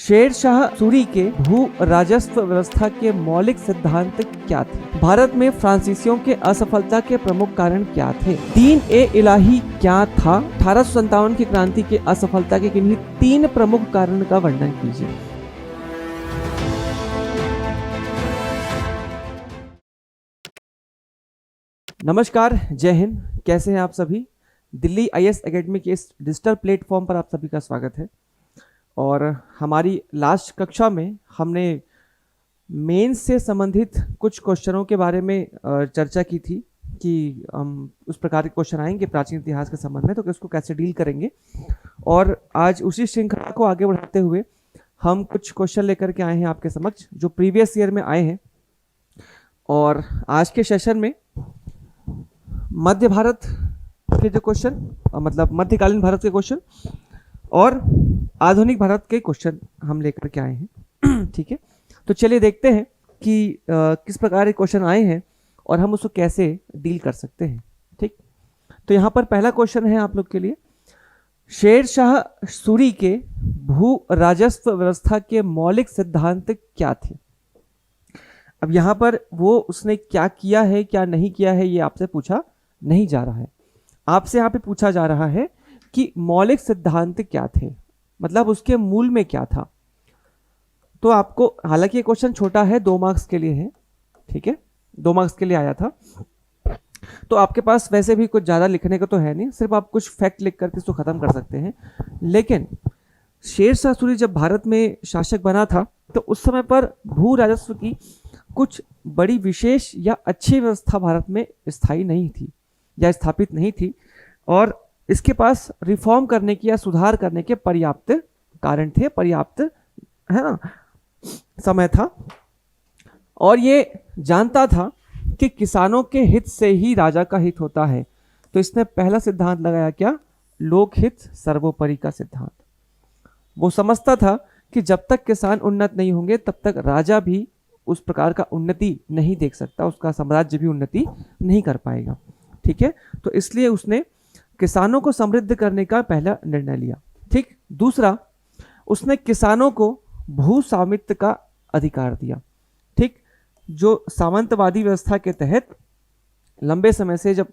शेर शाह सूरी के भू राजस्व व्यवस्था के मौलिक सिद्धांत क्या थे? भारत में फ्रांसीसियों के असफलता के प्रमुख कारण क्या थे? दीन ए इलाही क्या था? 1857 की क्रांति के असफलता के किन्हीं 3 प्रमुख कारण का वर्णन कीजिए। नमस्कार, जय हिंद। कैसे हैं आप सभी? दिल्ली आईएएस एकेडमी के इस डिजिटल प्लेटफॉर्म पर आप सभी का स्वागत है। और हमारी लास्ट कक्षा में हमने मेंस से संबंधित कुछ क्वेश्चनों के बारे में चर्चा की थी कि हम उस प्रकार के क्वेश्चन आएंगे प्राचीन इतिहास के संबंध में, तो उसको कैसे डील करेंगे। और आज उसी श्रृंखला को आगे बढ़ाते हुए हम कुछ क्वेश्चन लेकर के आए हैं आपके समक्ष जो प्रीवियस ईयर में आए हैं। और आज के सेशन में मध्य भारत के जो क्वेश्चन, मतलब मध्यकालीन भारत के क्वेश्चन और आधुनिक भारत के क्वेश्चन हम लेकर के आए हैं। ठीक है, तो चलिए देखते हैं कि किस प्रकार के क्वेश्चन आए हैं और हम उसको कैसे डील कर सकते हैं। ठीक, तो यहाँ पर पहला क्वेश्चन है आप लोग के लिए, शेर शाह सूरी के भू राजस्व व्यवस्था के मौलिक सिद्धांत क्या थे? अब यहाँ पर वो उसने क्या किया है क्या नहीं किया है ये आपसे पूछा नहीं जा रहा है। आपसे यहाँ पे पूछा जा रहा है कि मौलिक सिद्धांत क्या थे, मतलब उसके मूल में क्या था। तो आपको, हालांकि ये क्वेश्चन छोटा है, 2 मार्क्स के लिए है। ठीक है, 2 मार्क्स के लिए आया था, तो आपके पास वैसे भी कुछ ज़्यादा लिखने का तो है नहीं, सिर्फ आप कुछ फैक्ट लिख करके इसको ख़त्म कर सकते हैं। लेकिन शेर शाह सूरी जब भारत में शासक बना था तो उस समय पर भू राजस्व की कुछ बड़ी विशेष या अच्छी व्यवस्था भारत में स्थायी नहीं थी या स्थापित नहीं थी, और इसके पास रिफॉर्म करने की या सुधार करने के पर्याप्त कारण थे, पर्याप्त है ना समय था। और ये जानता था कि किसानों के हित से ही राजा का हित होता है, तो इसने पहला सिद्धांत लगाया क्या? लोकहित सर्वोपरि का सिद्धांत। वो समझता था कि जब तक किसान उन्नत नहीं होंगे तब तक राजा भी उस प्रकार का उन्नति नहीं देख सकता, उसका साम्राज्य भी उन्नति नहीं कर पाएगा। ठीक है, तो इसलिए उसने किसानों को समृद्ध करने का पहला निर्णय लिया। ठीक, दूसरा, उसने किसानों को भू स्वामित्व का अधिकार दिया। ठीक, जो सामंतवादी व्यवस्था के तहत लंबे समय से, जब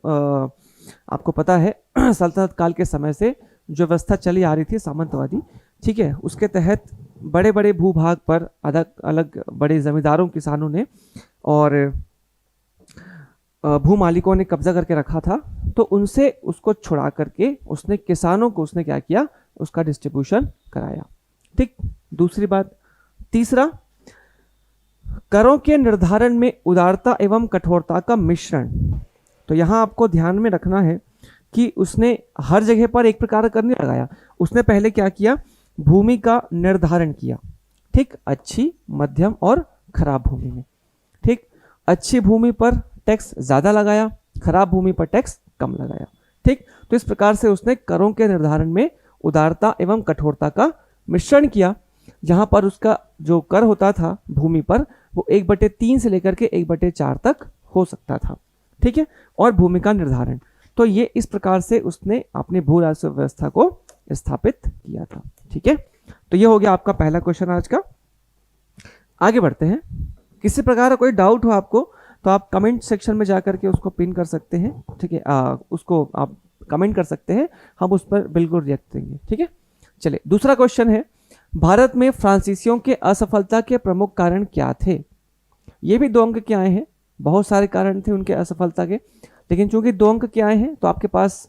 आपको पता है सल्तनत काल के समय से जो व्यवस्था चली आ रही थी सामंतवादी, ठीक है, उसके तहत बड़े बड़े भूभाग पर अलग अलग बड़े जमींदारों, किसानों ने और भू मालिकों ने कब्जा करके रखा था, तो उनसे उसको छुड़ा करके उसने किसानों को, उसने क्या किया? उसका डिस्ट्रीब्यूशन कराया। ठीक, दूसरी बात। तीसरा, करों के निर्धारण में उदारता एवं कठोरता का मिश्रण। तो यहां आपको ध्यान में रखना है कि उसने हर जगह पर एक प्रकार का कर नहीं लगाया। उसने पहले क्या किया? भूमि का निर्धारण किया। ठीक, अच्छी, मध्यम और खराब भूमि में। ठीक, अच्छी भूमि पर टैक्स ज्यादा लगाया, खराब भूमि पर टैक्स कम लगाया। ठीक, तो इस प्रकार से उसने करों के निर्धारण में उदारता एवं कठोरता का मिश्रण किया, जहां पर उसका जो कर होता था भूमि पर वो 1/3 से लेकर के 1/4 तक हो सकता था। ठीक है, और भूमि का निर्धारण, तो ये इस प्रकार से उसने अपनी भू राजस्व व्यवस्था को स्थापित किया था। ठीक है, तो ये हो गया आपका पहला क्वेश्चन आज का। आगे बढ़ते हैं। किसी प्रकार का कोई डाउट हो आपको तो आप कमेंट सेक्शन में जाकर के उसको पिन कर सकते हैं। ठीक है, उसको आप कमेंट कर सकते हैं, हम उस पर बिल्कुल रिएक्ट देंगे। ठीक है, चलिए दूसरा क्वेश्चन है, भारत में फ्रांसीसियों के असफलता के प्रमुख कारण क्या थे? ये भी 2 अंक के आए हैं, बहुत सारे कारण थे उनके असफलता के, लेकिन चूंकि 2 अंक के आए हैं तो आपके पास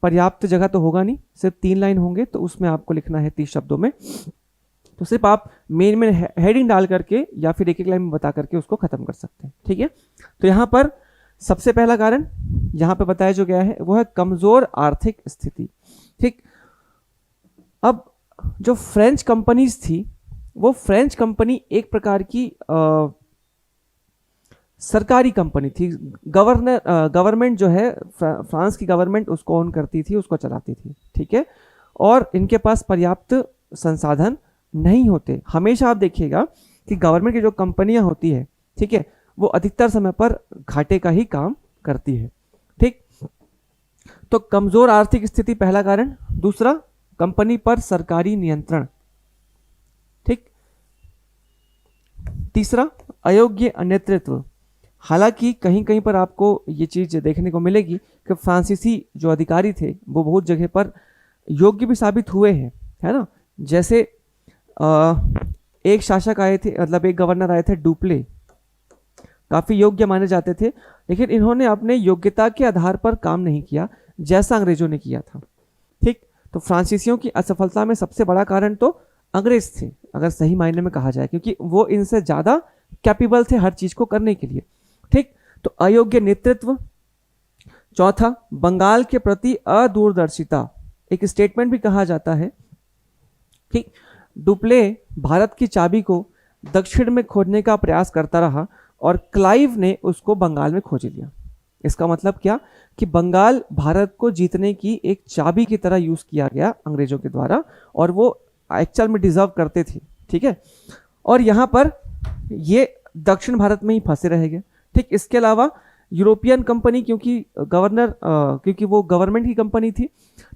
पर्याप्त जगह तो होगा नहीं, सिर्फ 3 लाइन होंगे, तो उसमें आपको लिखना है 30 शब्दों में। तो सिर्फ आप मेन में हेडिंग डाल करके या फिर एक लाइन में बता करके उसको खत्म कर सकते हैं। ठीक है, तो यहाँ पर सबसे पहला कारण यहाँ पे बताया जो गया है वो है कमजोर आर्थिक स्थिति। ठीक, अब जो फ्रेंच कंपनीज थी, वो फ्रेंच कंपनी एक प्रकार की सरकारी कंपनी थी। गवर्नमेंट जो है, फ्रांस की गवर्नमेंट उसको ओन करती थी, उसको चलाती थी। ठीक है, और इनके पास पर्याप्त संसाधन नहीं होते। हमेशा आप देखिएगा कि गवर्नमेंट की जो कंपनियां होती है, ठीक है, वो अधिकतर समय पर घाटे का ही काम करती है। ठीक, तो कमजोर आर्थिक स्थिति पहला कारण। दूसरा, कंपनी पर सरकारी नियंत्रण। ठीक, तीसरा, अयोग्य नेतृत्व। हालांकि कहीं कहीं पर आपको ये चीज देखने को मिलेगी कि फ्रांसीसी जो अधिकारी थे वो बहुत जगह पर योग्य भी साबित हुए हैं, है ना। जैसे एक शासक आए थे, मतलब एक गवर्नर आए थे डुप्ले, काफी योग्य माने जाते थे, लेकिन इन्होंने अपने योग्यता के आधार पर काम नहीं किया जैसा अंग्रेजों ने किया था। ठीक, तो फ्रांसीसियों की असफलता में सबसे बड़ा कारण तो अंग्रेज थे, अगर सही मायने में कहा जाए, क्योंकि वो इनसे ज्यादा कैपेबल थे हर चीज को करने के लिए। ठीक, तो अयोग्य नेतृत्व। चौथा, बंगाल के प्रति अदूरदर्शिता। एक स्टेटमेंट भी कहा जाता है कि डुप्ले भारत की चाबी को दक्षिण में खोजने का प्रयास करता रहा और क्लाइव ने उसको बंगाल में खोज लिया। इसका मतलब क्या कि बंगाल भारत को जीतने की एक चाबी की तरह यूज किया गया अंग्रेजों के द्वारा, और वो एक्चुअल में डिजर्व करते थे। ठीक है, और यहां पर ये दक्षिण भारत में ही फंसे रह गए। ठीक, इसके अलावा यूरोपियन कंपनी, क्योंकि वो गवर्नमेंट की कंपनी थी,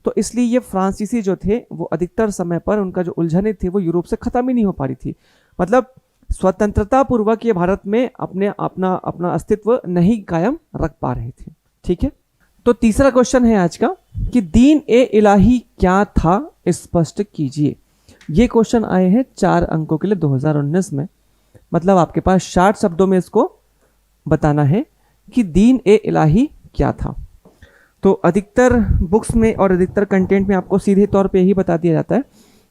तो इसलिए ये फ्रांसीसी जो थे वो अधिकतर समय पर उनका जो उलझने थे वो यूरोप से खत्म ही नहीं हो पा रही थी। मतलब स्वतंत्रता पूर्वक ये भारत में अपना अस्तित्व नहीं कायम रख पा रहे थे। ठीक है, तो तीसरा क्वेश्चन है आज का कि दीन ए इलाही क्या था, स्पष्ट कीजिए। ये क्वेश्चन आए हैं 4 अंकों के लिए 2019 में। मतलब आपके पास 60 शब्दों में इसको बताना है कि दीन ए इलाही क्या था। तो अधिकतर बुक्स में और अधिकतर कंटेंट में आपको सीधे तौर पे यही बता दिया जाता है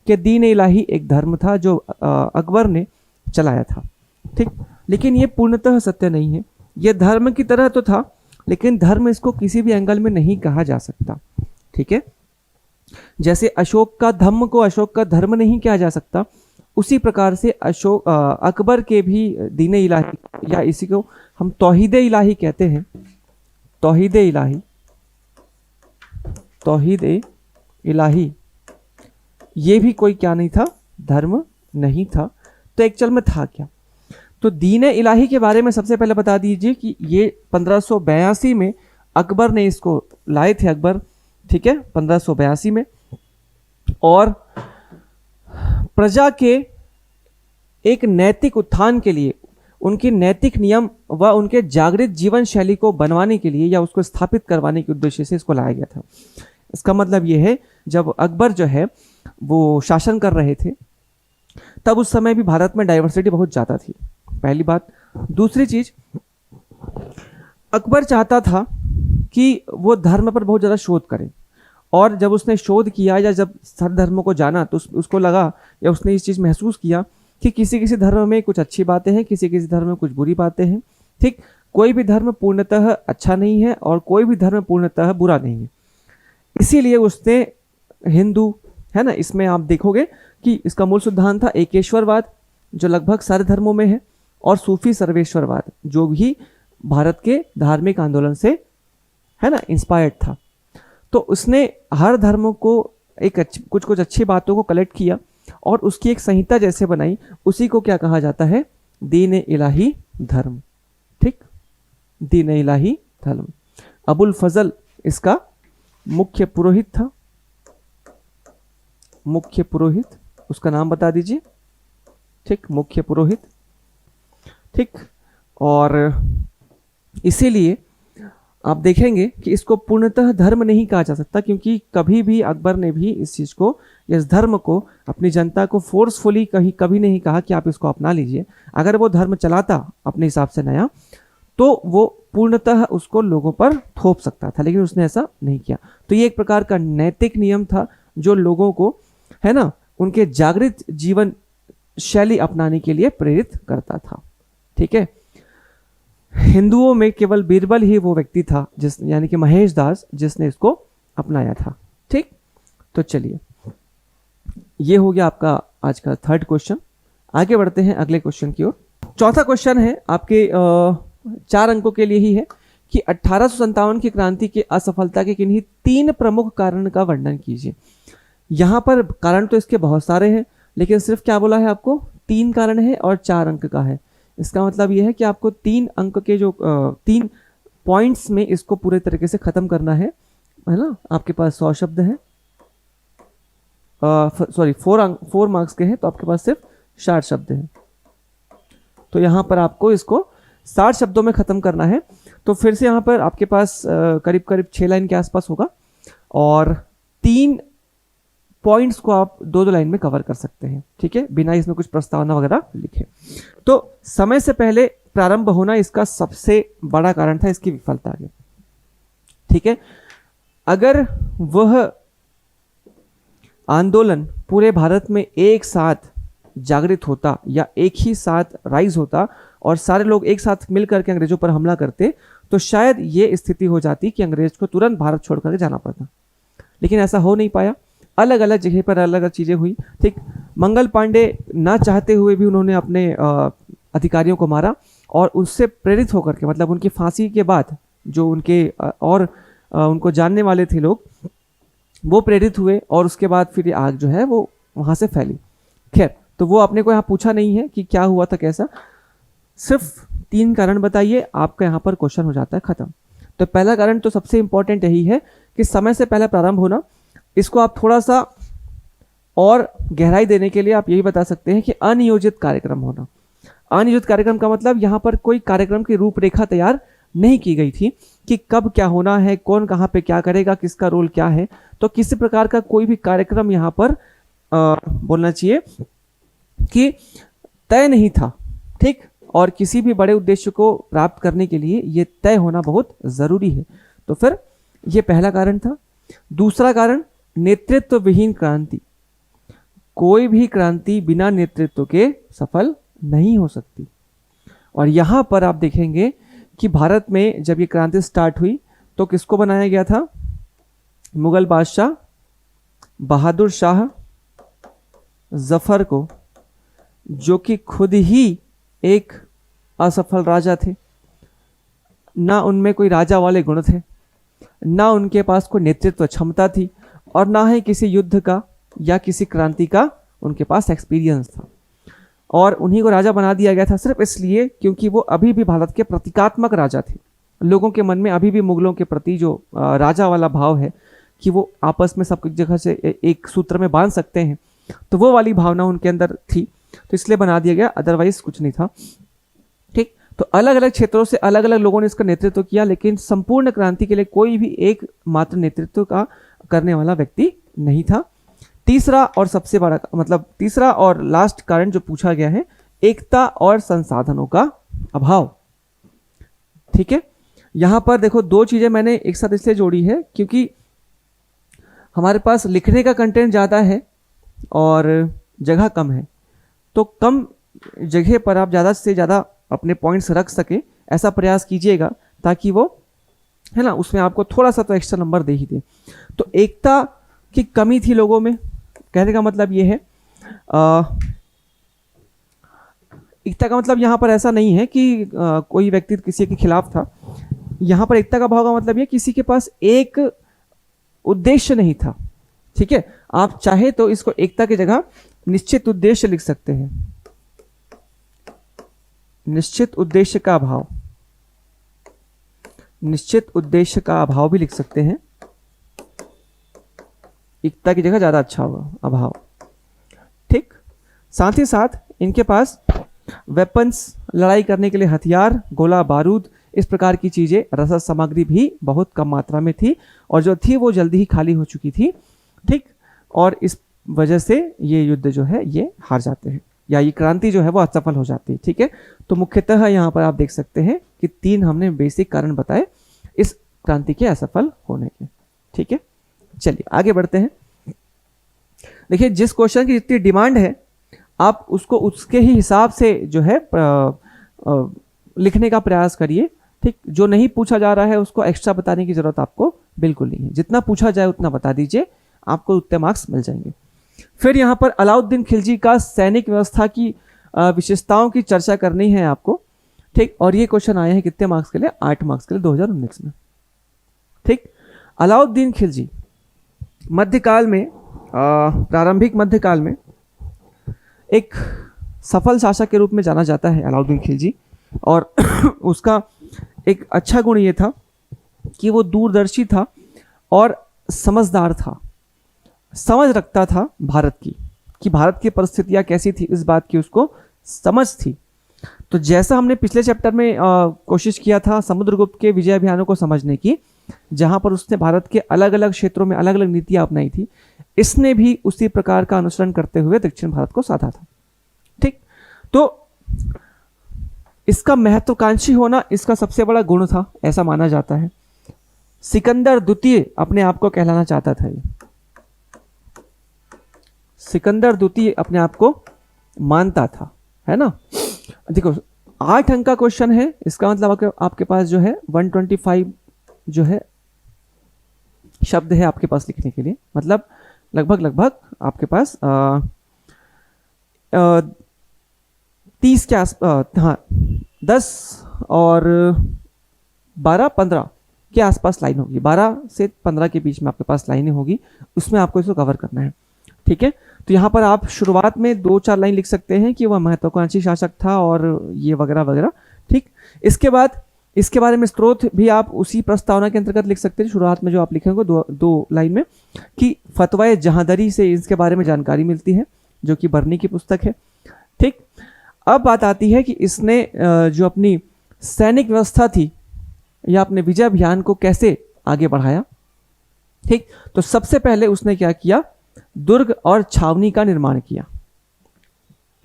कि दीन ए इलाही एक धर्म था जो अकबर ने चलाया था। ठीक, लेकिन ये पूर्णतः सत्य नहीं है। ये धर्म की तरह तो था, लेकिन धर्म इसको किसी भी एंगल में नहीं कहा जा सकता। ठीक है, जैसे अशोक का धम्म को अशोक का धर्म नहीं कहा जा सकता, उसी प्रकार से अकबर के भी दीन इलाही, या इसी को हम तौहीद इलाही कहते हैं, तौहीद इलाही, ये भी कोई क्या नहीं था, धर्म नहीं था। तो एक्चुअल में था क्या? तो दीन इलाही के बारे में सबसे पहले बता दीजिए कि ये 1582 में अकबर ने इसको लाए थे, अकबर। ठीक है, 1582 में, और प्रजा के एक नैतिक उत्थान के लिए, उनके नैतिक नियम व उनके जागृत जीवन शैली को बनवाने के लिए या उसको स्थापित करवाने के उद्देश्य से इसको लाया गया था। इसका मतलब यह है, जब अकबर जो है वो शासन कर रहे थे, तब उस समय भी भारत में डाइवर्सिटी बहुत ज़्यादा थी, पहली बात। दूसरी चीज, अकबर चाहता था कि वो धर्म पर बहुत ज़्यादा शोध करे, और जब उसने शोध किया या जब सब धर्मों को जाना तो उसको लगा, या उसने इस चीज़ महसूस किया कि किसी किसी धर्म में कुछ अच्छी बातें हैं, किसी किसी धर्म में कुछ बुरी बातें हैं। ठीक, कोई भी धर्म पूर्णतः अच्छा नहीं है और कोई भी धर्म पूर्णतः बुरा नहीं है। इसीलिए उसने हिंदू, है ना, इसमें आप देखोगे कि इसका मूल सिद्धांत था एकेश्वरवाद, जो लगभग सारे धर्मों में है, और सूफी सर्वेश्वरवाद, जो भी भारत के धार्मिक आंदोलन से, है ना, इंस्पायर्ड था। तो उसने हर धर्म को कुछ अच्छी बातों को कलेक्ट किया और उसकी एक संहिता जैसे बनाई। उसी को क्या कहा जाता है? दीन इलाही धर्म। ठीक, दीन इलाही धर्म। अबुल फजल इसका मुख्य पुरोहित था, मुख्य पुरोहित, उसका नाम बता दीजिए। ठीक, मुख्य पुरोहित। ठीक, और इसीलिए आप देखेंगे कि इसको पूर्णतः धर्म नहीं कहा जा सकता, क्योंकि कभी भी अकबर ने भी इस चीज को, इस धर्म को, अपनी जनता को फोर्सफुली कभी नहीं कहा कि आप इसको अपना लीजिए। अगर वो धर्म चलाता अपने हिसाब से नया, तो वो पूर्णतः उसको लोगों पर थोप सकता था, लेकिन उसने ऐसा नहीं किया। तो ये एक प्रकार का नैतिक नियम था जो लोगों को, है ना, उनके जागृत जीवन शैली अपनाने के लिए प्रेरित करता था। ठीक है, हिंदुओं में केवल बीरबल ही वो व्यक्ति था यानी कि महेश दास, जिसने इसको अपनाया था। ठीक, तो चलिए, ये हो गया आपका आज का 3rd क्वेश्चन। आगे बढ़ते हैं अगले क्वेश्चन की ओर। 4था क्वेश्चन है आपके 4 अंकों के लिए ही है कि 1857 की क्रांति की असफलता के किन्हीं 3 प्रमुख कारण का वर्णन कीजिए। यहां पर कारण तो इसके बहुत सारे हैं, लेकिन सिर्फ क्या बोला है आपको? 3 कारण है और 4 अंक का है। इसका मतलब यह है कि आपको 3 अंक के जो 3 पॉइंट्स में इसको पूरे तरीके से खत्म करना है ना। आपके पास 100 शब्द हैं, सॉरी 4 मार्क्स के हैं, तो आपके पास सिर्फ 60 शब्द हैं। तो यहाँ पर आपको इसको 60 शब्दों में ख़त्म करना है। तो फिर से यहाँ पर आपके पास करीब करीब 6 लाइन के आसपास होगा और 3 पॉइंट्स को आप 2-2 लाइन में कवर कर सकते हैं, ठीक है, बिना इसमें कुछ प्रस्तावना वगैरह लिखे। तो समय से पहले प्रारंभ होना इसका सबसे बड़ा कारण था इसकी विफलता के, ठीक है। अगर वह आंदोलन पूरे भारत में एक साथ जागृत होता या एक ही साथ राइज होता और सारे लोग एक साथ मिलकर के अंग्रेजों पर हमला करते, तो शायद ये स्थिति हो जाती कि अंग्रेज को तुरंत भारत छोड़ करके जाना पड़ता। लेकिन ऐसा हो नहीं पाया, अलग अलग जगह पर अलग अलग चीज़ें हुई, ठीक। मंगल पांडे ना चाहते हुए भी उन्होंने अपने अधिकारियों को मारा और उससे प्रेरित होकर के, मतलब उनकी फांसी के बाद जो उनके उनको जानने वाले थे लोग, वो प्रेरित हुए और उसके बाद फिर आग जो है वो वहाँ से फैली। खैर, तो वो आपने को यहाँ पूछा नहीं है कि क्या हुआ था कैसा, सिर्फ 3 कारण बताइए, आपका यहाँ पर क्वेश्चन हो जाता है खत्म। तो पहला कारण तो सबसे इंपॉर्टेंट यही है कि समय से पहले प्रारंभ होना। इसको आप थोड़ा सा और गहराई देने के लिए आप यही बता सकते हैं कि अनियोजित कार्यक्रम होना। अनियोजित कार्यक्रम का मतलब यहाँ पर कोई कार्यक्रम की रूपरेखा तैयार नहीं की गई थी कि कब क्या होना है, कौन कहाँ पे क्या करेगा, किसका रोल क्या है। तो किसी प्रकार का कोई भी कार्यक्रम यहाँ पर बोलना चाहिए कि तय नहीं था, ठीक। और किसी भी बड़े उद्देश्य को प्राप्त करने के लिए ये तय होना बहुत ज़रूरी है। तो फिर ये पहला कारण था। दूसरा कारण, नेतृत्व विहीन क्रांति। कोई भी क्रांति बिना नेतृत्व के सफल नहीं हो सकती। और यहाँ पर आप देखेंगे कि भारत में जब ये क्रांति स्टार्ट हुई तो किसको बनाया गया था? मुगल बादशाह बहादुर शाह जफर को, जो कि खुद ही एक असफल राजा थे। ना उनमें कोई राजा वाले गुण थे, ना उनके पास कोई नेतृत्व क्षमता थी और ना ही किसी युद्ध का या किसी क्रांति का उनके पास एक्सपीरियंस था। और उन्हीं को राजा बना दिया गया था सिर्फ इसलिए क्योंकि वो अभी भी भारत के प्रतीकात्मक राजा थे। लोगों के मन में अभी भी मुगलों के प्रति जो राजा वाला भाव है कि वो आपस में सब जगह से एक सूत्र में बांध सकते हैं, तो वो वाली भावना उनके अंदर थी, तो इसलिए बना दिया गया, अदरवाइज कुछ नहीं था, ठीक। तो अलग अलग क्षेत्रों से अलग अलग लोगों ने इसका नेतृत्व किया, लेकिन संपूर्ण क्रांति के लिए कोई भी एक मात्र नेतृत्व का करने वाला व्यक्ति नहीं था। तीसरा और सबसे बड़ा, मतलब तीसरा और लास्ट कारण जो पूछा गया है, एकता और संसाधनों का अभाव, ठीक है। यहां पर देखो 2 चीजें मैंने एक साथ इसलिए जोड़ी है क्योंकि हमारे पास लिखने का कंटेंट ज़्यादा है और जगह कम है, तो कम जगह पर आप ज़्यादा से ज़्यादा अपने पॉइंट्स रख सके, ऐसा प्रयास कीजिएगा ताकि वो है ना उसमें आपको थोड़ा सा तो एक्स्ट्रा नंबर दे ही दे। तो एकता की कमी थी लोगों में, कहने का मतलब ये है, एकता का मतलब यहाँ पर ऐसा नहीं है कि कोई व्यक्ति किसी के खिलाफ था। यहाँ पर एकता का भाव का मतलब ये किसी के पास एक उद्देश्य नहीं था, ठीक है। आप चाहे तो इसको एकता की जगह निश्चित उद्देश्य लिख सकते हैं, निश्चित उद्देश्य का अभाव, निश्चित उद्देश्य का अभाव भी लिख सकते हैं। एकता की जगह ज्यादा अच्छा होगा, अभाव, ठीक। साथ ही साथ इनके पास वेपन्स, लड़ाई करने के लिए हथियार, गोला बारूद, इस प्रकार की चीजें, रसद सामग्री भी बहुत कम मात्रा में थी और जो थी वो जल्दी ही खाली हो चुकी थी, ठीक। और इस वजह से ये युद्ध जो है ये हार जाते हैं या ये क्रांति जो है वो असफल हो जाती है, ठीक है। तो मुख्यतः यहाँ पर आप देख सकते हैं कि 3 हमने बेसिक कारण बताए इस क्रांति के असफल होने के, ठीक है। चलिए आगे बढ़ते हैं। देखिए, जिस क्वेश्चन की जितनी डिमांड है आप उसको उसके ही हिसाब से जो है लिखने का प्रयास करिए, ठीक। जो नहीं पूछा जा रहा है उसको एक्स्ट्रा बताने की जरूरत आपको बिल्कुल नहीं है, जितना पूछा जाए उतना बता दीजिए, आपको उतने मार्क्स मिल जाएंगे। फिर यहाँ पर अलाउद्दीन खिलजी का सैनिक व्यवस्था की विशेषताओं की चर्चा करनी है आपको, ठीक। और ये क्वेश्चन आए हैं कितने मार्क्स के लिए? 8 मार्क्स के लिए 2019 में, ठीक। अलाउद्दीन खिलजी मध्यकाल में, प्रारंभिक मध्यकाल में एक सफल शासक के रूप में जाना जाता है अलाउद्दीन खिलजी। और उसका एक अच्छा गुण ये था कि वो दूरदर्शी था और समझदार था, समझ रखता था भारत की, कि भारत की परिस्थितियां कैसी थी, इस बात की उसको समझ थी। तो जैसा हमने पिछले चैप्टर में कोशिश किया था समुद्रगुप्त के विजय अभियानों को समझने की, जहां पर उसने भारत के अलग अलग क्षेत्रों में अलग अलग नीतियां अपनाई थी, इसने भी उसी प्रकार का अनुसरण करते हुए दक्षिण भारत को साधा था। ठीक, तो इसका महत्वाकांक्षी होना इसका सबसे बड़ा गुण था, ऐसा माना जाता है। सिकंदर द्वितीय अपने आप को कहलाना चाहता था। ये सिकंदर द्वितीय अपने आप को मानता था, है ना। देखो 8 अंक का क्वेश्चन है, इसका मतलब आपके पास जो है 125 जो है शब्द है आपके पास लिखने के लिए, मतलब लगभग आपके पास 30 के आस हाँ 10 और 12-15 के आसपास लाइन होगी, 12 से 15 के बीच में आपके पास लाइनें होगी, उसमें आपको इसको कवर करना है। ठीक है, तो यहाँ पर आप शुरुआत में 2-4 लाइन लिख सकते हैं कि वह महत्वाकांक्षी शासक था और ये वगैरह वगैरह। ठीक, इसके बाद इसके बारे में स्रोत भी आप उसी प्रस्तावना के अंतर्गत लिख सकते हैं, शुरुआत में जो आप लिखेंगे दो लाइन में, कि फतवाए जहांदरी से इसके बारे में जानकारी मिलती है, जो कि बर्नी की पुस्तक है। ठीक, अब बात आती है कि इसने जो अपनी सैनिक व्यवस्था थी या अपने विजय अभियान को कैसे आगे बढ़ाया। ठीक, तो सबसे पहले उसने क्या किया, दुर्ग और छावनी का निर्माण किया।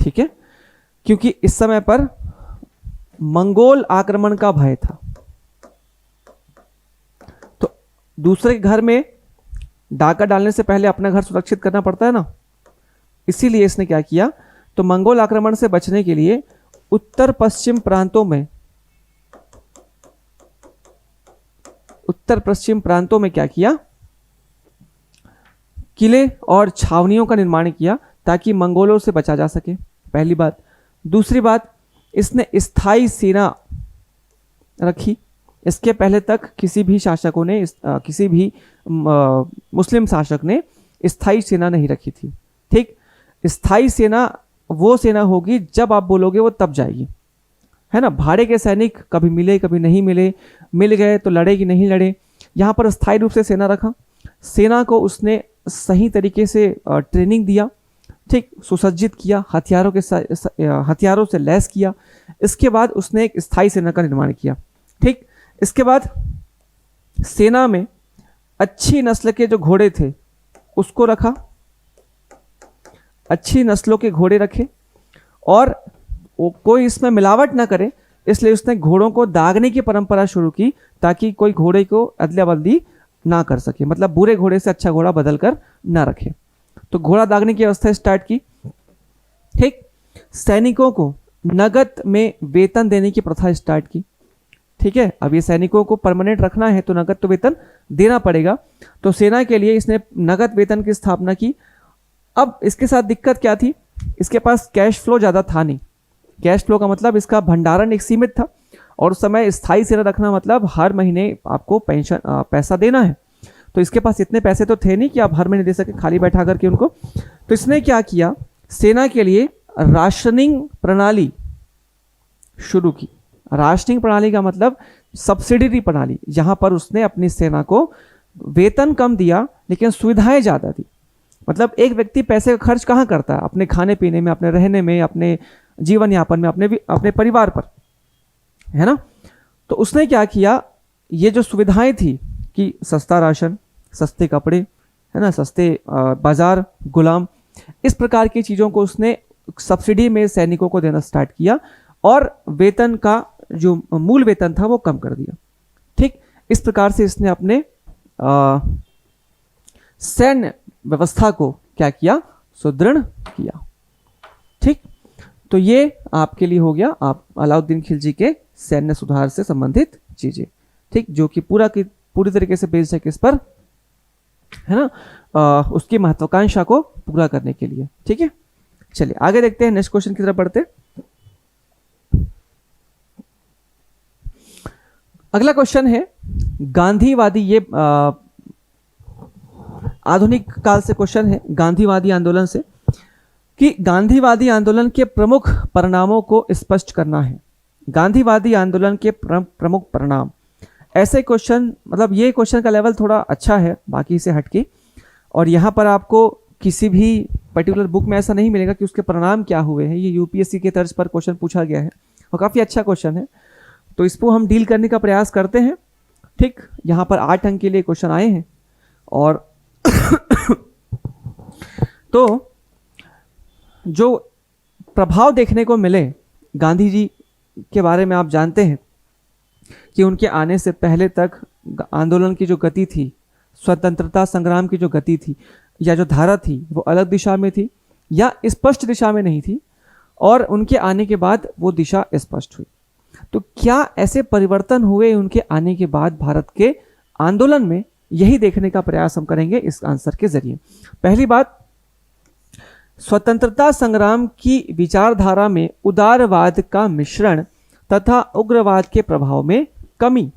ठीक है, क्योंकि इस समय पर मंगोल आक्रमण का भय था, तो दूसरे के घर में डाका डालने से पहले अपना घर सुरक्षित करना पड़ता है ना, इसीलिए इसने क्या किया, तो मंगोल आक्रमण से बचने के लिए उत्तर पश्चिम प्रांतों में क्या किया, किले और छावनियों का निर्माण किया ताकि मंगोलों से बचा जा सके, पहली बात। दूसरी बात, इसने स्थायी सेना रखी। इसके पहले तक किसी भी शासकों ने किसी भी मुस्लिम शासक ने स्थायी सेना नहीं रखी थी। ठीक, स्थायी सेना वो सेना होगी जब आप बोलोगे वो तब जाएगी, है ना। भाड़े के सैनिक कभी मिले कभी नहीं मिले, मिल गए तो लड़े कि नहीं लड़े। यहाँ पर स्थायी रूप से सेना रखा, सेना को उसने सही तरीके से ट्रेनिंग दिया, ठीक, सुसज्जित किया, हथियारों से लैस किया। इसके बाद उसने एक स्थायी सेना का निर्माण किया। ठीक, इसके बाद सेना में अच्छी नस्ल के जो घोड़े थे उसको रखा, अच्छी नस्लों के घोड़े रखे, और कोई इसमें मिलावट ना करे, इसलिए उसने घोड़ों को दागने की परंपरा शुरू की ताकि कोई घोड़े को अदला बदली ना कर सके, मतलब बुरे घोड़े से अच्छा घोड़ा बदल कर ना रखे। तो घोड़ा दागने की व्यवस्था स्टार्ट की। ठीक, सैनिकों को नगद में वेतन देने की प्रथा स्टार्ट की। ठीक है, अब ये सैनिकों को परमानेंट रखना है तो नगद तो वेतन देना पड़ेगा, तो सेना के लिए इसने नगद वेतन की स्थापना की। अब इसके साथ दिक्कत क्या थी, इसके पास कैश फ्लो ज़्यादा था नहीं। कैश फ्लो का मतलब इसका भंडारण एक सीमित था, और उस समय स्थायी सेना रखना मतलब हर महीने आपको पैसा देना है, तो इसके पास इतने पैसे तो थे नहीं कि आप हर महीने दे सके खाली बैठा करके उनको। तो इसने क्या किया, सेना के लिए राशनिंग प्रणाली शुरू की। राशनिंग प्रणाली का मतलब सब्सिडरी प्रणाली, जहां पर उसने अपनी सेना को वेतन कम दिया लेकिन सुविधाएं ज़्यादा दी। मतलब एक व्यक्ति पैसे का खर्च कहाँ करता है, अपने खाने पीने में, अपने रहने में, अपने जीवन यापन में, अपने परिवार पर, है ना। तो उसने क्या किया, ये जो सुविधाएं थी कि सस्ता राशन, सस्ते कपड़े, है ना, सस्ते बाजार, गुलाम, इस प्रकार की चीज़ों को उसने सब्सिडी में सैनिकों को देना स्टार्ट किया, और वेतन का जो मूल वेतन था वो कम कर दिया। ठीक, इस प्रकार से इसने अपने सैन्य व्यवस्था को क्या किया, सुदृढ़ किया। ठीक, तो ये आपके लिए हो गया आप अलाउद्दीन खिलजी के सैन्य सुधार से संबंधित चीजें। ठीक, जो कि पूरी तरीके से बेस्ड है किस पर, है ना, उसकी महत्वाकांक्षा को पूरा करने के लिए। ठीक है, चलिए आगे देखते हैं, नेक्स्ट क्वेश्चन की तरफ बढ़ते। अगला क्वेश्चन है गांधीवादी, ये आधुनिक काल से क्वेश्चन है, गांधीवादी आंदोलन से, कि गांधीवादी आंदोलन के प्रमुख परिणामों को स्पष्ट करना है। गांधीवादी आंदोलन के प्रमुख परिणाम, ऐसे क्वेश्चन, मतलब ये क्वेश्चन का लेवल थोड़ा अच्छा है बाकी से हटके, और यहाँ पर आपको किसी भी पर्टिकुलर बुक में ऐसा नहीं मिलेगा कि उसके परिणाम क्या हुए हैं। ये यूपीएससी के तर्ज पर क्वेश्चन पूछा गया है, और काफ़ी अच्छा क्वेश्चन है, तो इसको हम डील करने का प्रयास करते हैं। ठीक, यहाँ पर 8 अंक के लिए क्वेश्चन आए हैं और तो जो प्रभाव देखने को मिले गांधी जी के बारे में, आप जानते हैं कि उनके आने से पहले तक आंदोलन की जो गति थी, स्वतंत्रता संग्राम की जो गति थी या जो धारा थी, वो अलग दिशा में थी या स्पष्ट दिशा में नहीं थी, और उनके आने के बाद वो दिशा स्पष्ट हुई। तो क्या ऐसे परिवर्तन हुए उनके आने के बाद भारत के आंदोलन में? यही देखने का प्रयास हम करेंगे इस आंसर के जरिए। पहली बात, स्वतंत्रता संग्राम की विचारधारा में उदारवाद का मिश्रण तथा उग्रवाद के प्रभाव में कमी।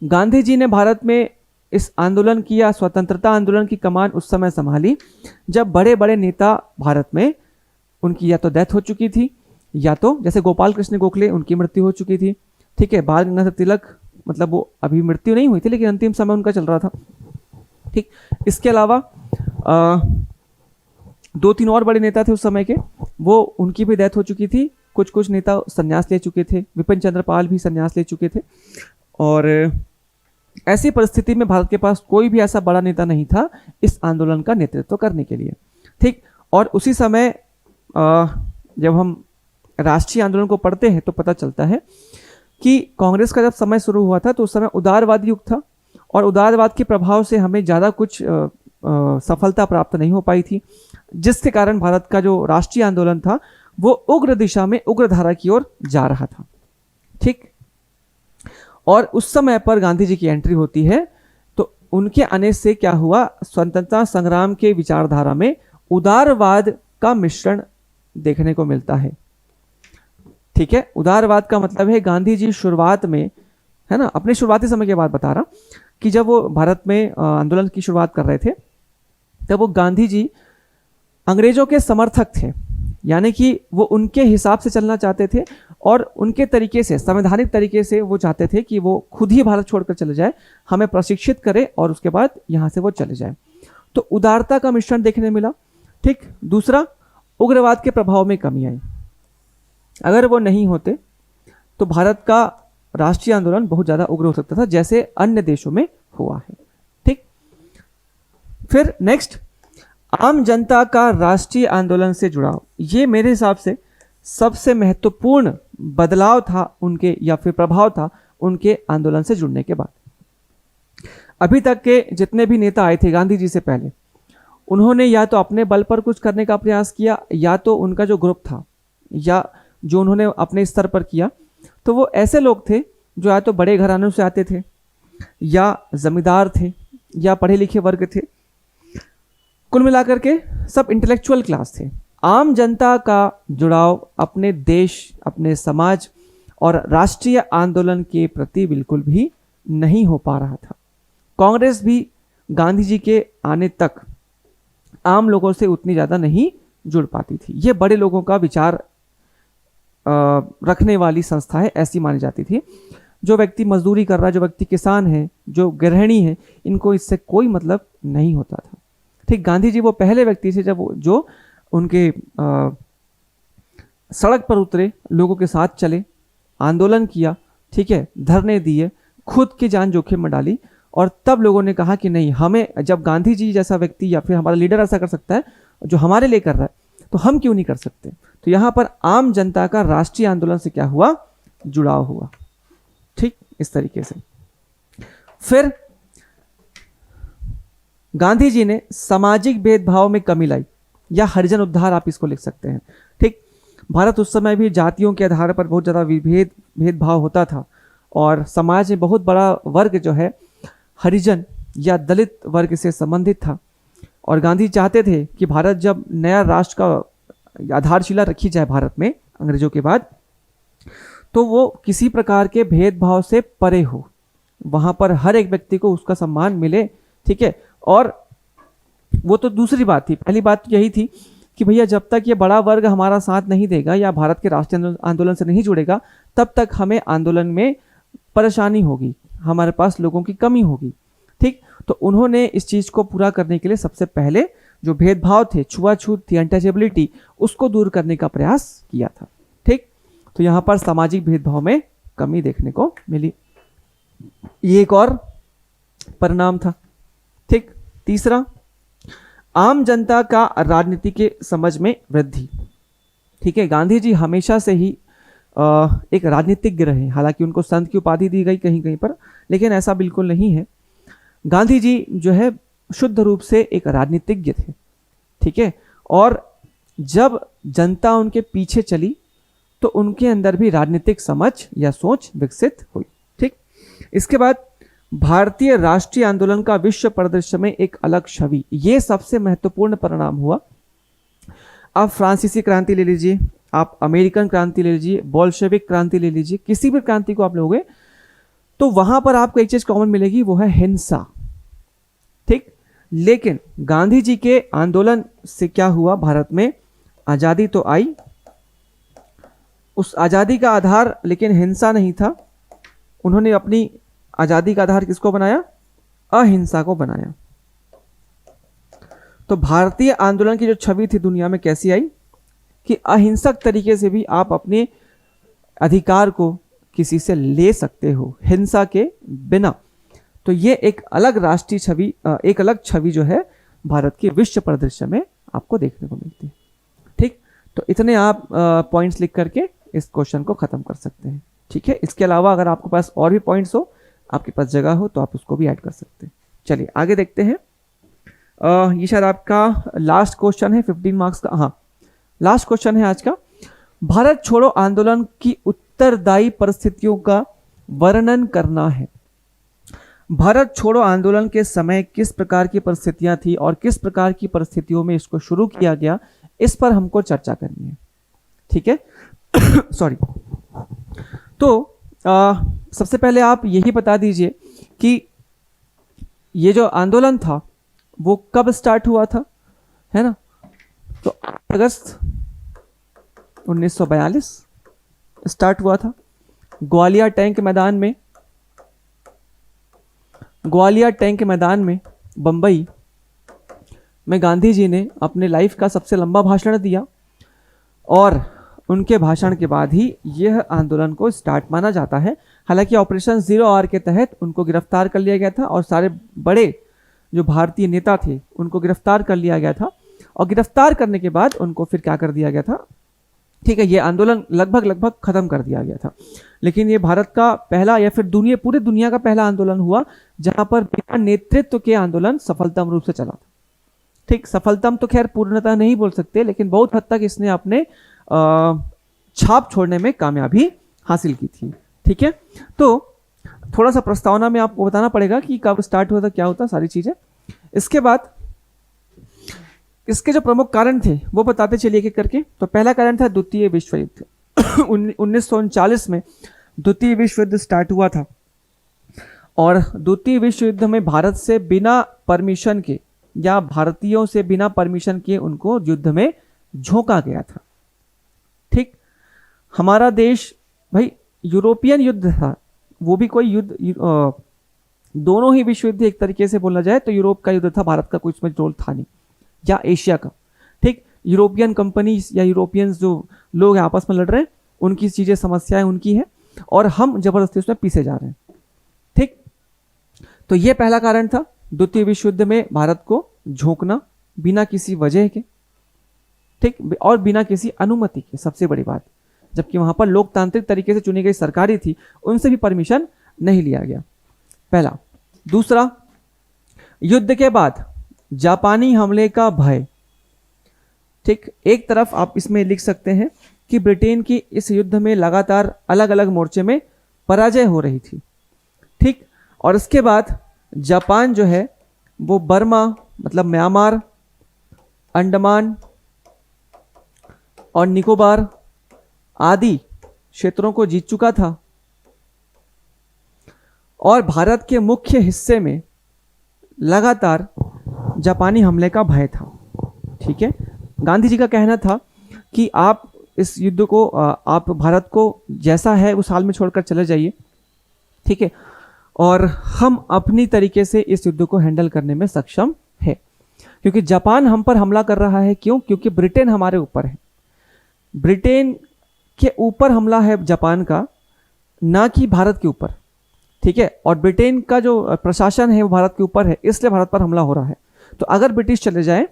गांधी जी ने भारत में इस आंदोलन की या स्वतंत्रता आंदोलन की कमान उस समय संभाली जब बड़े बड़े नेता भारत में, उनकी या तो डेथ हो चुकी थी या तो जैसे गोपाल कृष्ण गोखले, उनकी मृत्यु हो चुकी थी। ठीक है, बाल गंगाधर तिलक, मतलब वो अभी मृत्यु नहीं हुई थी लेकिन अंतिम समय उनका चल रहा था। ठीक, इसके अलावा 2-3 और बड़े नेता थे उस समय के, वो उनकी भी डेथ हो चुकी थी। कुछ नेता संन्यास ले चुके थे, विपिन चंद्र पाल भी संन्यास ले चुके थे। और ऐसी परिस्थिति में भारत के पास कोई भी ऐसा बड़ा नेता नहीं था इस आंदोलन का नेतृत्व करने के लिए। ठीक, और उसी समय जब हम राष्ट्रीय आंदोलन को पढ़ते हैं तो पता चलता है कि कांग्रेस का जब समय शुरू हुआ था तो उस समय उदारवाद युग था, और उदारवाद के प्रभाव से हमें ज़्यादा कुछ सफलता प्राप्त नहीं हो पाई थी, जिसके कारण भारत का जो राष्ट्रीय आंदोलन था वो उग्र दिशा में, उग्र धारा की ओर जा रहा था। ठीक, और उस समय पर गांधी जी की एंट्री होती है, तो उनके आने से क्या हुआ, स्वतंत्रता संग्राम के विचारधारा में उदारवाद का मिश्रण देखने को मिलता है। ठीक है, उदारवाद का मतलब है गांधी जी शुरुआत में, है ना, अपने शुरुआती समय की बात बता रहा कि जब वो भारत में आंदोलन की शुरुआत कर रहे थे तब वो गांधी जी अंग्रेजों के समर्थक थे, यानी कि वो उनके हिसाब से चलना चाहते थे और उनके तरीके से, संवैधानिक तरीके से वो चाहते थे कि वो खुद ही भारत छोड़कर चले जाए, हमें प्रशिक्षित करे और उसके बाद यहाँ से वो चले जाए। तो उदारता का मिश्रण देखने मिला। ठीक, दूसरा, उग्रवाद के प्रभाव में कमी आई। अगर वो नहीं होते तो भारत का राष्ट्रीय आंदोलन बहुत ज़्यादा उग्र हो सकता था, जैसे अन्य देशों में हुआ है। ठीक, फिर नेक्स्ट, आम जनता का राष्ट्रीय आंदोलन से जुड़ाव। ये मेरे हिसाब से सबसे महत्वपूर्ण बदलाव था उनके, या फिर प्रभाव था उनके आंदोलन से जुड़ने के बाद। अभी तक के जितने भी नेता आए थे गांधी जी से पहले, उन्होंने या तो अपने बल पर कुछ करने का प्रयास किया, या तो उनका जो ग्रुप था या जो उन्होंने अपने स्तर पर किया, तो वो ऐसे लोग थे जो या तो बड़े घरानों से आते थे, या जमींदार थे, या पढ़े लिखे वर्ग थे। कुल मिलाकर के सब इंटेलेक्चुअल क्लास थे। आम जनता का जुड़ाव अपने देश, अपने समाज और राष्ट्रीय आंदोलन के प्रति बिल्कुल भी नहीं हो पा रहा था। कांग्रेस भी गांधी जी के आने तक आम लोगों से उतनी ज़्यादा नहीं जुड़ पाती थी। ये बड़े लोगों का विचार रखने वाली संस्था है, ऐसी मानी जाती थी। जो व्यक्ति मजदूरी कर रहा है, जो व्यक्ति किसान है, जो गृहिणी है, इनको इससे कोई मतलब नहीं होता था। ठीक, गांधी जी वो पहले व्यक्ति थे जब जो उनके सड़क पर उतरे, लोगों के साथ चले, आंदोलन किया, ठीक है, धरने दिए, खुद की जान जोखिम में डाली, और तब लोगों ने कहा कि नहीं, हमें, जब गांधी जी जैसा व्यक्ति या फिर हमारा लीडर ऐसा कर सकता है जो हमारे लिए कर रहा है, तो हम क्यों नहीं कर सकते। तो यहाँ पर आम जनता का राष्ट्रीय आंदोलन से क्या हुआ, जुड़ाव हुआ। ठीक, इस तरीके से। फिर गांधी जी ने सामाजिक भेदभाव में कमी लाई, या हरिजन उद्धार आप इसको लिख सकते हैं। ठीक, भारत उस समय भी जातियों के आधार पर बहुत ज़्यादा भेदभाव होता था, और समाज में बहुत बड़ा वर्ग जो है हरिजन या दलित वर्ग से संबंधित था। और गांधी चाहते थे कि भारत जब नया राष्ट्र का आधारशिला रखी जाए भारत में अंग्रेजों के बाद, तो वो किसी प्रकार के भेदभाव से परे हो, वहाँ पर हर एक व्यक्ति को उसका सम्मान मिले। ठीक है, और वो तो दूसरी बात थी। पहली बात यही थी कि भैया जब तक ये बड़ा वर्ग हमारा साथ नहीं देगा या भारत के राष्ट्रीय आंदोलन से नहीं जुड़ेगा, तब तक हमें आंदोलन में परेशानी होगी, हमारे पास लोगों की कमी होगी। ठीक, तो उन्होंने इस चीज़ को पूरा करने के लिए सबसे पहले जो भेदभाव थे, छुआछूत थी, अनटचेबिलिटी, उसको दूर करने का प्रयास किया था। ठीक, तो यहाँ पर सामाजिक भेदभाव में कमी देखने को मिली। ये एक और परिणाम था। ठीक, तीसरा, आम जनता का राजनीति के समझ में वृद्धि। ठीक है, गांधी जी हमेशा से ही एक राजनीतिज्ञ रहे, हालांकि उनको संत की उपाधि दी गई कहीं कहीं पर, लेकिन ऐसा बिल्कुल नहीं है। गांधी जी जो है शुद्ध रूप से एक राजनीतिज्ञ थे। ठीक है, और जब जनता उनके पीछे चली तो उनके अंदर भी राजनीतिक समझ या सोच विकसित हुई। ठीक, इसके बाद भारतीय राष्ट्रीय आंदोलन का विश्व परिदृश्य में एक अलग छवि, ये सबसे महत्वपूर्ण परिणाम हुआ। आप फ्रांसीसी क्रांति ले लीजिए, आप अमेरिकन क्रांति ले लीजिए, बोल्शेविक क्रांति ले लीजिए, किसी भी क्रांति को आप लोगे तो वहां पर आपको एक चीज कॉमन मिलेगी, वो है हिंसा। ठीक, लेकिन गांधी जी के आंदोलन से क्या हुआ, भारत में आजादी तो आई, उस आजादी का आधार लेकिन हिंसा नहीं था। उन्होंने अपनी आजादी का आधार किसको बनाया, अहिंसा को बनाया। तो भारतीय आंदोलन की जो छवि थी दुनिया में कैसी आई कि अहिंसक तरीके से भी आप अपने अधिकार को किसी से ले सकते हो, हिंसा के बिना। तो ये एक अलग राष्ट्रीय छवि, एक अलग छवि जो है भारत के विश्व परिदृश्य में आपको देखने को मिलती है। ठीक, तो इतने आप पॉइंट्स लिख करके इस क्वेश्चन को खत्म कर सकते हैं। ठीक है, इसके अलावा अगर आपके पास और भी पॉइंट्स हो, आपके पास जगह हो, तो आप उसको भी ऐड कर सकते हैं। चलिए आगे देखते हैं। ये शायद आपका लास्ट क्वेश्चन है 15 मार्क्स का। हाँ, लास्ट क्वेश्चन है आज का। भारत छोड़ो आंदोलन की उत्तरदायी परिस्थितियों का वर्णन करना है। भारत छोड़ो आंदोलन के समय किस प्रकार की परिस्थितियां थी और किस प्रकार की परिस्थितियों में इसको शुरू किया गया, इस पर हमको चर्चा करनी है। ठीक है सॉरी। तो सबसे पहले आप यही बता दीजिए कि ये जो आंदोलन था वो कब स्टार्ट हुआ था, है ना। तो अगस्त 1942 स्टार्ट हुआ था ग्वालियर टैंक मैदान में। ग्वालियर टैंक मैदान में बंबई में गांधी जी ने अपने लाइफ का सबसे लंबा भाषण दिया और उनके भाषण के बाद ही यह आंदोलन को स्टार्ट माना जाता है। हालांकि ऑपरेशन जीरो आवर के तहत उनको गिरफ्तार कर लिया गया था और सारे बड़े जो भारतीय नेता थे उनको गिरफ्तार कर लिया गया था और गिरफ्तार करने के बाद उनको फिर क्या कर दिया गया था, ठीक है, ये आंदोलन लगभग खत्म कर दिया गया था। लेकिन ये भारत का पहला या फिर पूरे दुनिया का पहला आंदोलन हुआ जहां पर बिना नेतृत्व के आंदोलन सफलतम रूप से चला था। ठीक, सफलतम तो खैर पूर्णतः नहीं बोल सकते, लेकिन बहुत हद तक इसने अपने छाप छोड़ने में कामयाबी हासिल की थी। ठीक है, तो थोड़ा सा प्रस्तावना में आपको बताना पड़ेगा कि कब स्टार्ट हुआ था, क्या होता, सारी चीजें। इसके बाद इसके जो प्रमुख कारण थे वो बताते चलिए एक करके। तो पहला कारण था द्वितीय विश्व युद्ध 1939 में द्वितीय विश्व युद्ध स्टार्ट हुआ था और द्वितीय विश्व युद्ध में भारत से बिना परमिशन के या भारतीयों से बिना परमिशन के उनको युद्ध में झोंका गया था। ठीक, हमारा देश भाई यूरोपियन युद्ध था, वो भी कोई युद्ध, दोनों ही विश्व युद्ध एक तरीके से बोला जाए तो यूरोप का युद्ध था, भारत का कोई इसमें रोल था नहीं, या एशिया का। ठीक, यूरोपियन कंपनीज या यूरोपियंस जो लोग आपस में लड़ रहे हैं उनकी चीजें, समस्याएं उनकी है और हम जबरदस्ती उसमें पीछे जा रहे हैं। ठीक, तो ये पहला कारण था, द्वितीय विश्व युद्ध में भारत को झोंकना बिना किसी वजह के, ठीक, और बिना किसी अनुमति के, सबसे बड़ी बात, जबकि वहां पर लोकतांत्रिक तरीके से चुनी गई सरकारें थी, उनसे भी परमिशन नहीं लिया गया, पहला। दूसरा, युद्ध के बाद जापानी हमले का भय। ठीक, एक तरफ आप इसमें लिख सकते हैं कि ब्रिटेन की इस युद्ध में लगातार अलग अलग मोर्चे में पराजय हो रही थी। ठीक, और इसके बाद जापान जो है वो बर्मा मतलब म्यांमार, अंडमान और निकोबार आदि क्षेत्रों को जीत चुका था और भारत के मुख्य हिस्से में लगातार जापानी हमले का भय था। ठीक है, गांधी जी का कहना था कि आप इस युद्ध को, आप भारत को जैसा है उस हाल में छोड़कर चले जाइए, ठीक है, और हम अपनी तरीके से इस युद्ध को हैंडल करने में सक्षम है, क्योंकि जापान हम पर हमला कर रहा है। क्यों? क्योंकि ब्रिटेन हमारे ऊपर है। ब्रिटेन के ऊपर हमला है जापान का, ना कि भारत के ऊपर, ठीक है। और ब्रिटेन का जो प्रशासन है वो भारत के ऊपर है, इसलिए भारत पर हमला हो रहा है। तो अगर ब्रिटिश चले जाए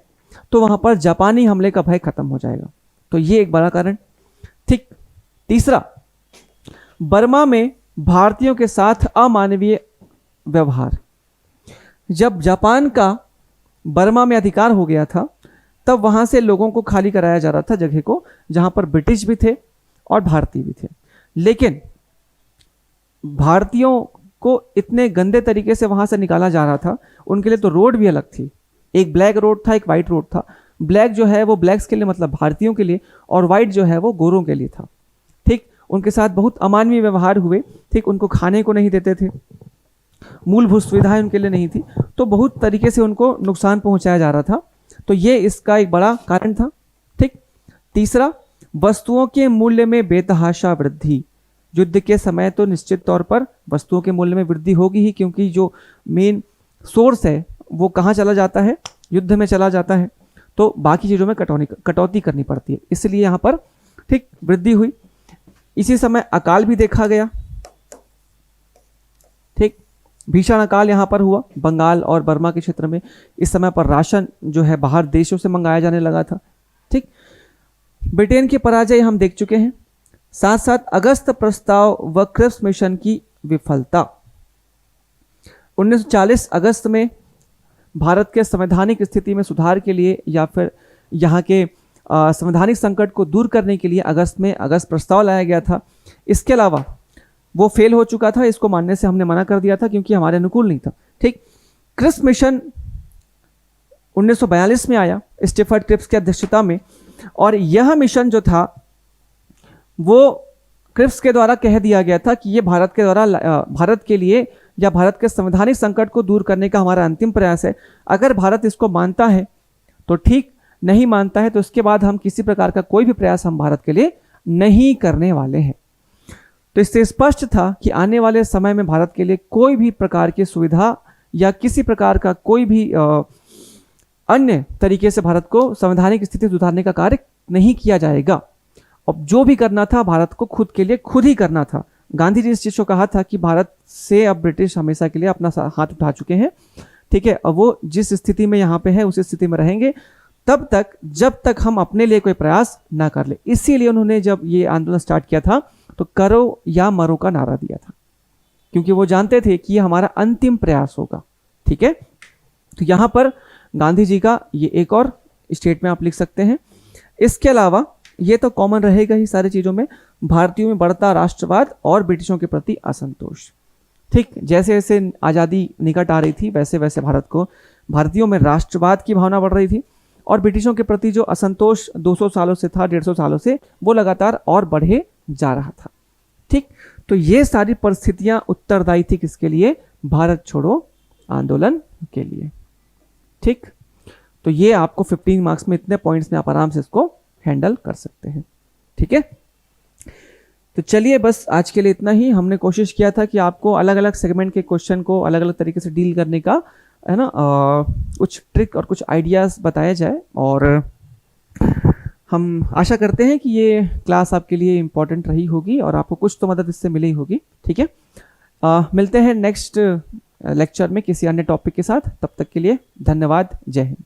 तो वहां पर जापानी हमले का भय खत्म हो जाएगा। तो ये एक बड़ा कारण। ठीक। तीसरा, बर्मा में भारतीयों के साथ अमानवीय व्यवहार। जब जापान का बर्मा में अधिकार हो गया था, तब वहां से लोगों को खाली कराया जा रहा था, जगह को, जहां पर ब्रिटिश भी थे और भारतीय भी थे। लेकिन भारतीयों को इतने गंदे तरीके से वहां से निकाला जा रहा था, उनके लिए तो रोड भी अलग थी। एक ब्लैक रोड था, एक वाइट रोड था। ब्लैक जो है वो ब्लैक्स के लिए, मतलब भारतीयों के लिए, और वाइट जो है वो गोरों के लिए था। ठीक। उनके साथ बहुत अमानवीय व्यवहार हुए। ठीक। उनको खाने को नहीं देते थे, मूलभूत सुविधाएं उनके लिए नहीं थी, तो बहुत तरीके से उनको नुकसान पहुंचाया जा रहा था। तो ये इसका एक बड़ा कारण था। ठीक। तीसरा, वस्तुओं के मूल्य में बेतहाशा वृद्धि। युद्ध के समय तो निश्चित तौर पर वस्तुओं के मूल्य में वृद्धि होगी ही, क्योंकि जो मेन सोर्स है वो कहाँ चला जाता है, युद्ध में चला जाता है। तो बाकी चीज़ों में कटौती करनी पड़ती है, इसलिए यहाँ पर ठीक वृद्धि हुई। इसी समय अकाल भी देखा गया। ठीक। भीषण अकाल यहाँ पर हुआ बंगाल और बर्मा के क्षेत्र में। इस समय पर राशन जो है बाहर देशों से मंगाया जाने लगा था। ठीक। ब्रिटेन की पराजय हम देख चुके हैं। साथ साथ अगस्त प्रस्ताव व क्रिप्स मिशन की विफलता। 1940 अगस्त में भारत के संवैधानिक स्थिति में सुधार के लिए, या फिर यहाँ के संवैधानिक संकट को दूर करने के लिए अगस्त प्रस्ताव लाया गया था। इसके अलावा वो फेल हो चुका था, इसको मानने से हमने मना कर दिया था क्योंकि हमारे अनुकूल नहीं था। ठीक। क्रिप्स मिशन 1942 में आया, स्टीफर्ड क्रिप्स की अध्यक्षता में, और यह मिशन जो था वो क्रिप्स के द्वारा कह दिया गया था कि ये भारत के लिए या भारत के संवैधानिक संकट को दूर करने का हमारा अंतिम प्रयास है। अगर भारत इसको मानता है तो ठीक, नहीं मानता है तो इसके बाद हम किसी प्रकार का कोई भी प्रयास हम भारत के लिए नहीं करने वाले हैं। तो इससे स्पष्ट था कि आने वाले समय में भारत के लिए कोई भी प्रकार की सुविधा या किसी प्रकार का कोई भी अन्य तरीके से भारत को संवैधानिक स्थिति सुधारने का कार्य नहीं किया जाएगा। अब जो भी करना था भारत को खुद के लिए खुद ही करना था। गांधी जी इस चीज को कहा था कि भारत से अब ब्रिटिश हमेशा के लिए अपना हाथ उठा चुके हैं। ठीक है। अब वो जिस स्थिति में यहाँ पे है उसी स्थिति में रहेंगे तब तक, जब तक हम अपने लिए कोई प्रयास ना कर ले। इसीलिए उन्होंने जब ये आंदोलन स्टार्ट किया था तो करो या मरो का नारा दिया था, क्योंकि वो जानते थे कि ये हमारा अंतिम प्रयास होगा। ठीक है। तो यहाँ पर गांधी जी का ये एक और स्टेटमेंट आप लिख सकते हैं। इसके अलावा ये तो कॉमन रहेगा ही सारी चीजों में, भारतीयों में बढ़ता राष्ट्रवाद और ब्रिटिशों के प्रति असंतोष। ठीक। जैसे जैसे आज़ादी निकट आ रही थी वैसे वैसे भारतीयों में राष्ट्रवाद की भावना बढ़ रही थी, और ब्रिटिशों के प्रति जो असंतोष 200 सालों से था, 150 सालों से, वो लगातार और बढ़े जा रहा था। ठीक। तो ये सारी परिस्थितियां उत्तरदायी थी किसके लिए? भारत छोड़ो आंदोलन के लिए। ठीक। तो ये आपको 15 मार्क्स में इतने पॉइंट्स में आप आराम से इसको हैंडल कर सकते हैं। ठीक है। तो चलिए बस आज के लिए इतना ही। हमने कोशिश किया था कि आपको अलग अलग सेगमेंट के क्वेश्चन को अलग अलग तरीके से डील करने का, है ना, कुछ ट्रिक और कुछ आइडियाज बताया जाए, और हम आशा करते हैं कि ये क्लास आपके लिए इम्पोर्टेंट रही होगी और आपको कुछ तो मदद इससे मिली होगी। ठीक है। मिलते हैं नेक्स्ट लेक्चर में किसी अन्य टॉपिक के साथ। तब तक के लिए धन्यवाद। जय हिंद।